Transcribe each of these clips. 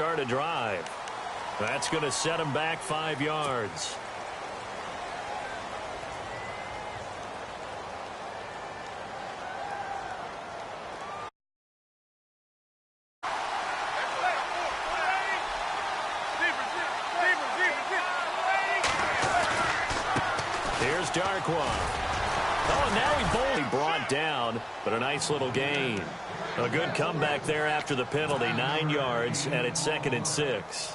Start a drive. That's going to set him back 5 yards. Here's Darkwa. Oh, and now he boldly brought down, but a nice little gain. A good comeback there after the penalty, 9 yards, and it's 2nd and 6.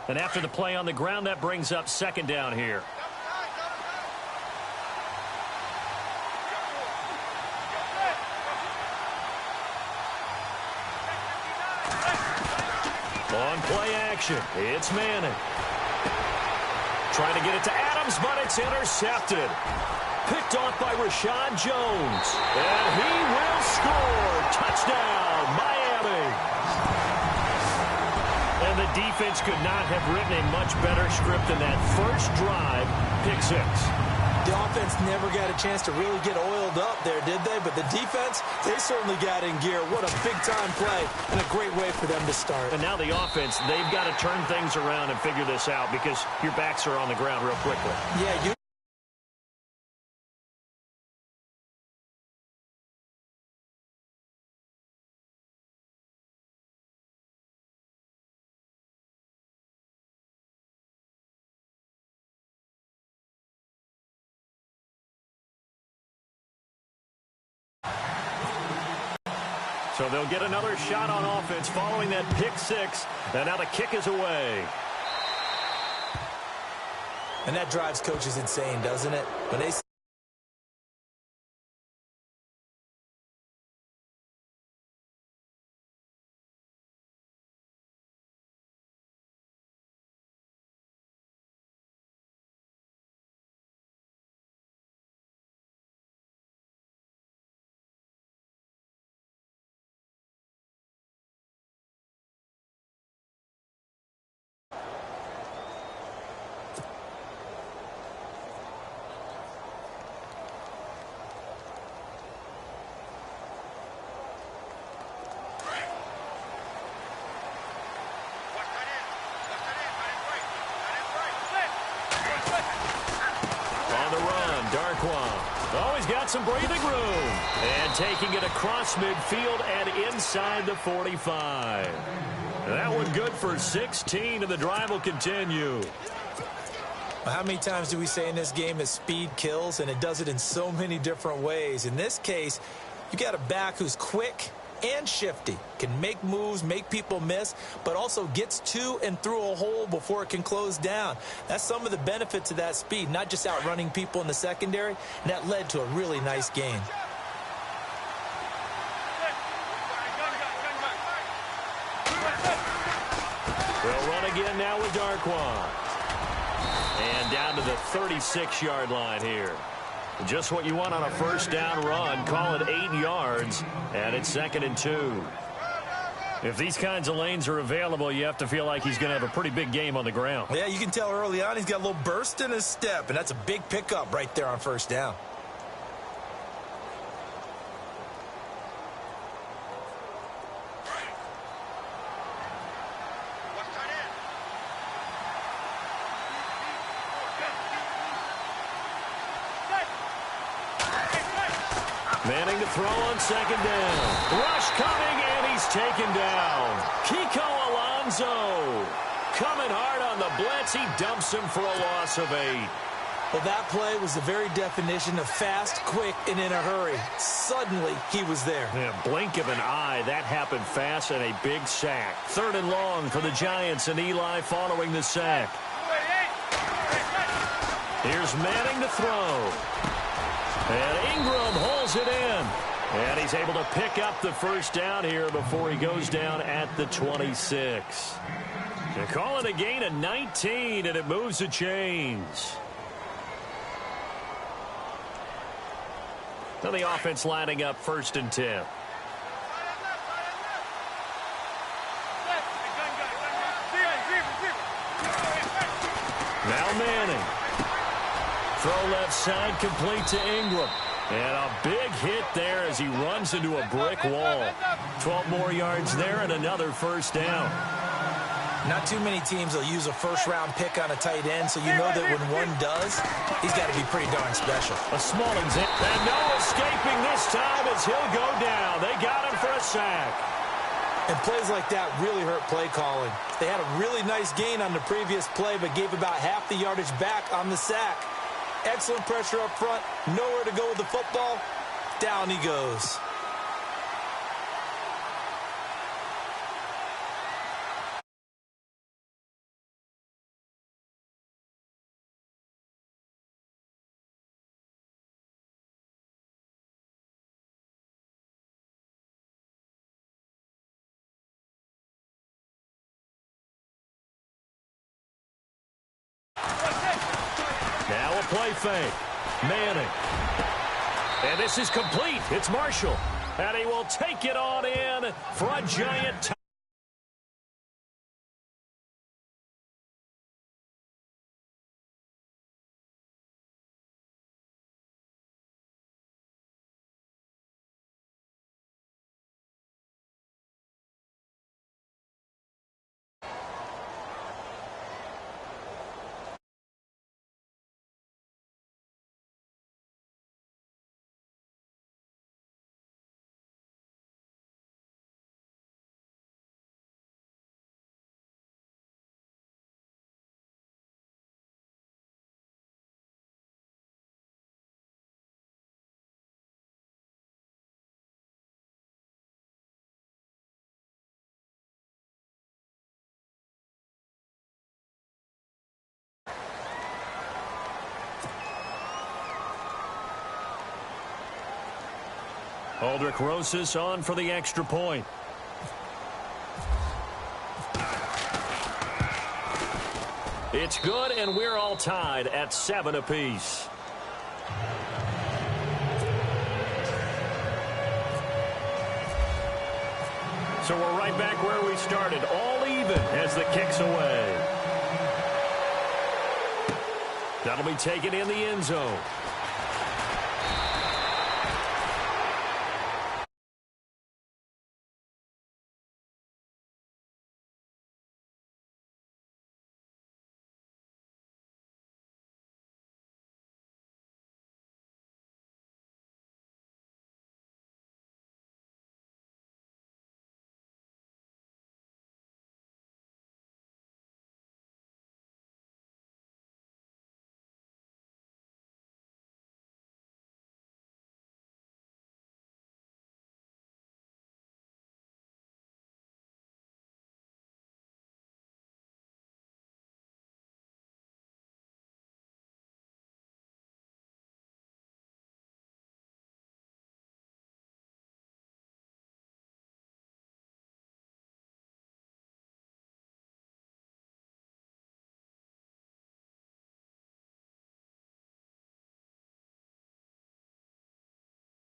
And after the play on the ground, that brings up 2nd down here. On play action, it's Manning. Trying to get it to Adams, but it's intercepted. Picked off by Rashad Jones. And he will score. Touchdown, Miami. And the defense could not have written a much better script than that first drive, pick 6. The offense never got a chance to really get oiled up there, did they? But the defense, they certainly got in gear. What a big-time play and a great way for them to start. And now the offense, they've got to turn things around and figure this out because your backs are on the ground real quickly. Yeah, So they'll get another shot on offense following that pick 6. And now the kick is away. And that drives coaches insane, doesn't it? When they Oh, he's got some breathing room. And taking it across midfield and inside the 45. That one good for 16, and the drive will continue. How many times do we say in this game that speed kills, and it does it in so many different ways? In this case, you got a back who's quick and shifty, can make moves, make people miss, but also gets to and through a hole before it can close down. That's some of the benefits of that speed, not just outrunning people in the secondary, and that led to a really nice gain. They'll run again now with Darkwa. And down to the 36-yard line here. Just what you want on a first down run. Call it 8 yards, and it's 2nd and 2. If these kinds of lanes are available, you have to feel like he's going to have a pretty big game on the ground. Yeah, you can tell early on he's got a little burst in his step, and that's a big pickup right there on first down. Manning to throw on 2nd down. Rush coming, and he's taken down. Kiko Alonso coming hard on the blitz. He dumps him for a loss of 8. Well, that play was the very definition of fast, quick, and in a hurry. Suddenly, he was there. Yeah, blink of an eye. That happened fast, and a big sack. 3rd and long for the Giants, and Eli following the sack. Here's Manning to throw. And Ingram holds it in. And he's able to pick up the first down here before he goes down at the 26. They call it a gain of 19, and it moves the chains. Now the offense lining up 1st and 10. Now Manning. Throw left side, complete to Ingram. And a big hit there as he runs into a brick wall. 12 more yards there and another first down. Not too many teams will use a first-round pick on a tight end, so you know that when one does, he's got to be pretty darn special. A small example. And no escaping this time as he'll go down. They got him for a sack. And plays like that really hurt play calling. They had a really nice gain on the previous play, but gave about half the yardage back on the sack. Excellent pressure up front. Nowhere to go with the football. Down he goes. Now a play fake. Manning. And this is complete. It's Marshall. And he will take it on in for a giant touchdown. Aldrich Rosas on for the extra point. It's good, and we're all tied at 7 apiece. So we're right back where we started, all even as the kick's away. That'll be taken in the end zone.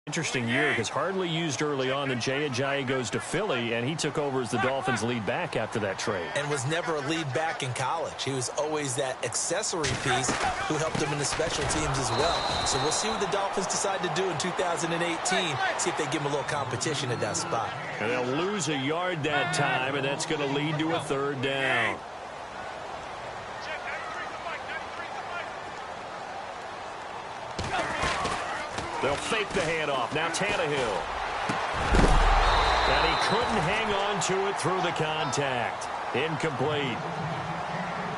Interesting year because hardly used early on. Then Jay Ajayi goes to Philly, and he took over as the Dolphins' lead back after that trade. And was never a lead back in college. He was always that accessory piece who helped him in the special teams as well. So we'll see what the Dolphins decide to do in 2018. See if they give him a little competition at that spot. And they'll lose a yard that time, and that's going to lead to a third down. They'll fake the handoff. Now Tannehill. And he couldn't hang on to it through the contact. Incomplete.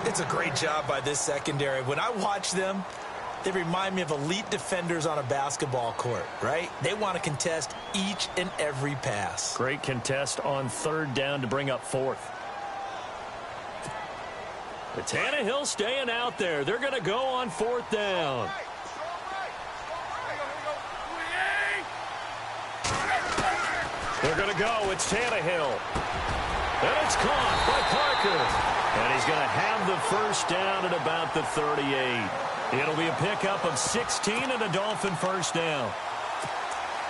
It's a great job by this secondary. When I watch them, they remind me of elite defenders on a basketball court, right? They want to contest each and every pass. Great contest on third down to bring up fourth. The Tannehill staying out there. They're going to go on fourth down. They're going to go. It's Tannehill. And it's caught by Parker. And he's going to have the first down at about the 38. It'll be a pickup of 16 and a Dolphin first down.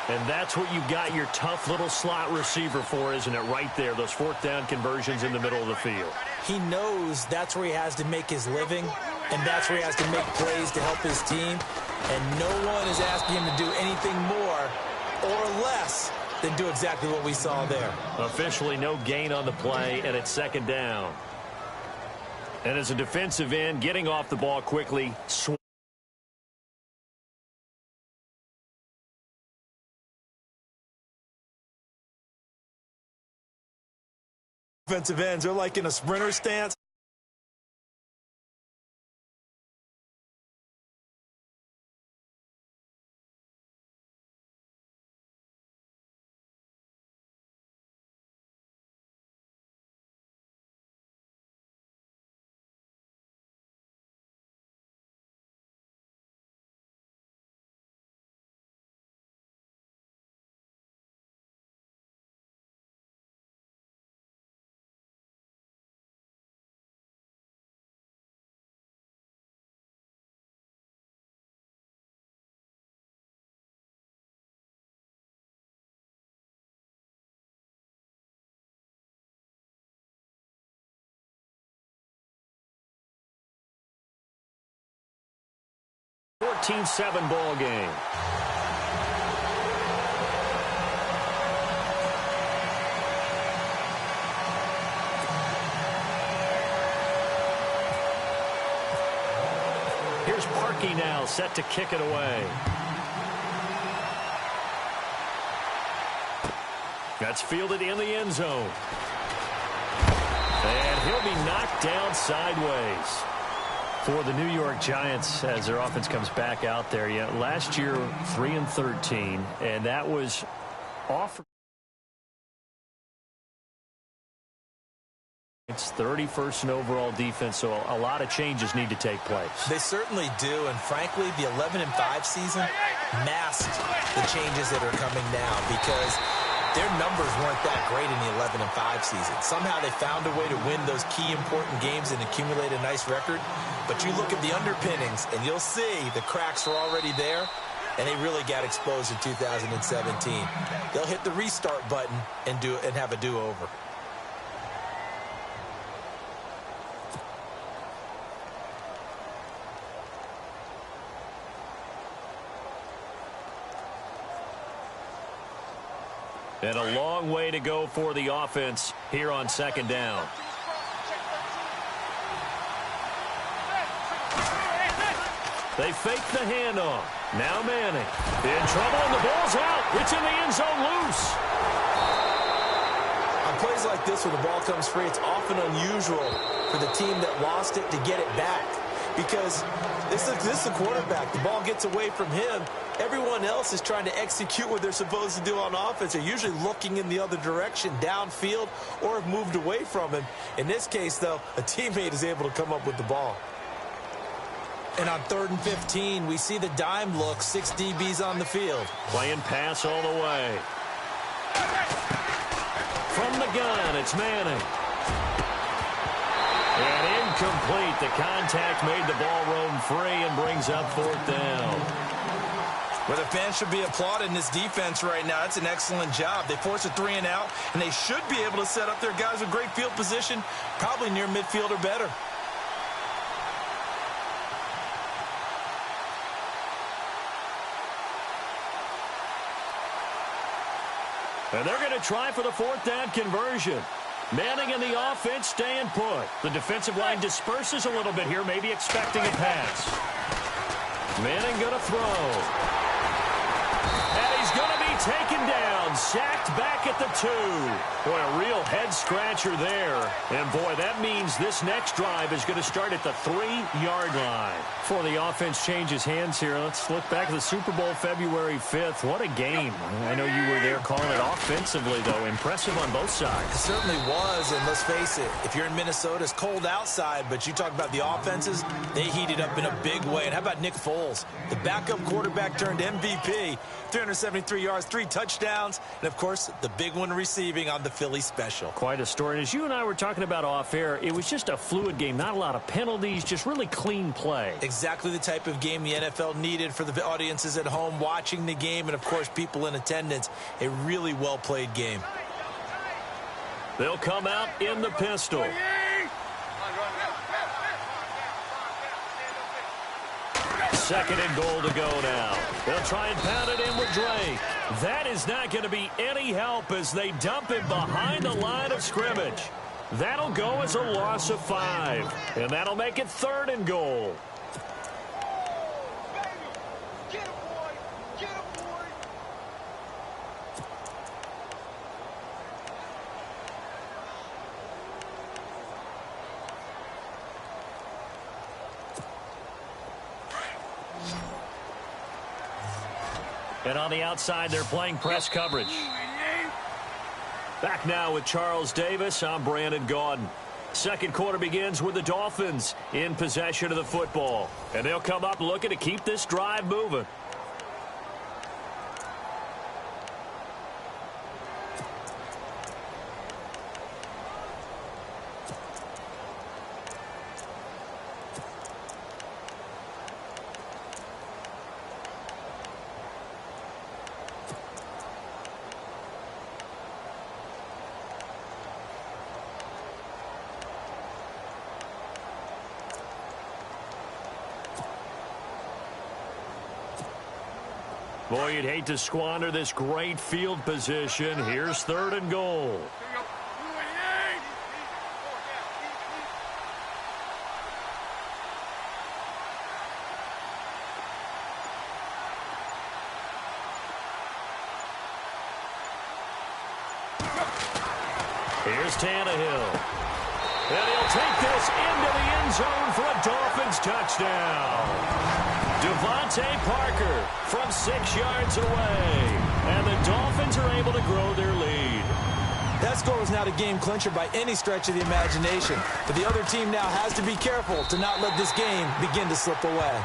And that's what you've got your tough little slot receiver for, isn't it? Right there, those fourth down conversions in the middle of the field. He knows that's where he has to make his living, And that's where he has to make plays to help his team. And no one is asking him to do anything more or less than do exactly what we saw there. Officially no gain on the play, and it's second down. And as a defensive end, getting off the ball quickly. Defensive ends are like in a sprinter stance. Seven ball game. Here's Parkey now, set to kick it away. That's fielded in the end zone. And he'll be knocked down sideways. For the New York Giants, as their offense comes back out there, last year 3-13, and that was off. It's 31st in overall defense, so a lot of changes need to take place. They certainly do, and frankly, the 11-5 season masked the changes that are coming now because their numbers weren't that great in the 11-5 season. Somehow they found a way to win those key important games and accumulate a nice record. But you look at the underpinnings, and you'll see the cracks are already there, and they really got exposed in 2017. They'll hit the restart button and have a do-over. And a long way to go for the offense here on second down. They fake the handoff. Now Manning. In trouble, and the ball's out. It's in the end zone loose. On plays like this where the ball comes free, it's often unusual for the team that lost it to get it back. Because this is the quarterback. The ball gets away from him. Everyone else is trying to execute what they're supposed to do on offense. They're usually looking in the other direction, downfield, or have moved away from him. In this case, though, a teammate is able to come up with the ball. And on 3rd and 15, we see the dime look, 6 DBs on the field. Playing pass all the way. From the gun, it's Manning. And incomplete. The contact made the ball roam free and brings up 4th down. Well, the fans should be applauding this defense right now. That's an excellent job. They force a 3 and out, and they should be able to set up their guys with great field position, probably near midfield or better. And they're going to try for the 4th down conversion. Manning and the offense staying put. The defensive line disperses a little bit here, maybe expecting a pass. Manning going to throw. And he's going to be taken down, sacked back at the 2. Boy, a real head-scratcher there. And, boy, that means this next drive is going to start at the 3-yard line. Before the offense changes hands here, let's look back at the Super Bowl February 5th. What a game. I know you were there calling it offensively, though. Impressive on both sides. It certainly was, and let's face it, if you're in Minnesota, it's cold outside, but you talk about the offenses, they heated up in a big way. And how about Nick Foles? The backup quarterback turned MVP, 373 yards, 3 touchdowns, and, of course, the big one receiving on the Philly special. Quite a story. And as you and I were talking about off air, it was just a fluid game. Not a lot of penalties, just really clean play. Exactly the type of game the NFL needed for the audiences at home watching the game and, of course, people in attendance. A really well-played game. They'll come out in the pistol. 2nd and goal to go now. They'll try and pound it in with Drake. That is not going to be any help as they dump him behind the line of scrimmage. That'll go as a loss of 5. And that'll make it 3rd and goal. And on the outside, they're playing press coverage. Back now with Charles Davis. I'm Brandon Gaudin. 2nd quarter begins with the Dolphins in possession of the football. And they'll come up looking to keep this drive moving. Boy, you'd hate to squander this great field position. Here's 3rd and goal. Here's Tannehill. And he'll take this into the end zone for a Dolphins touchdown. Devontae Parker from 6 yards away. And the Dolphins are able to grow their lead. That score was not a game clincher by any stretch of the imagination. But the other team now has to be careful to not let this game begin to slip away.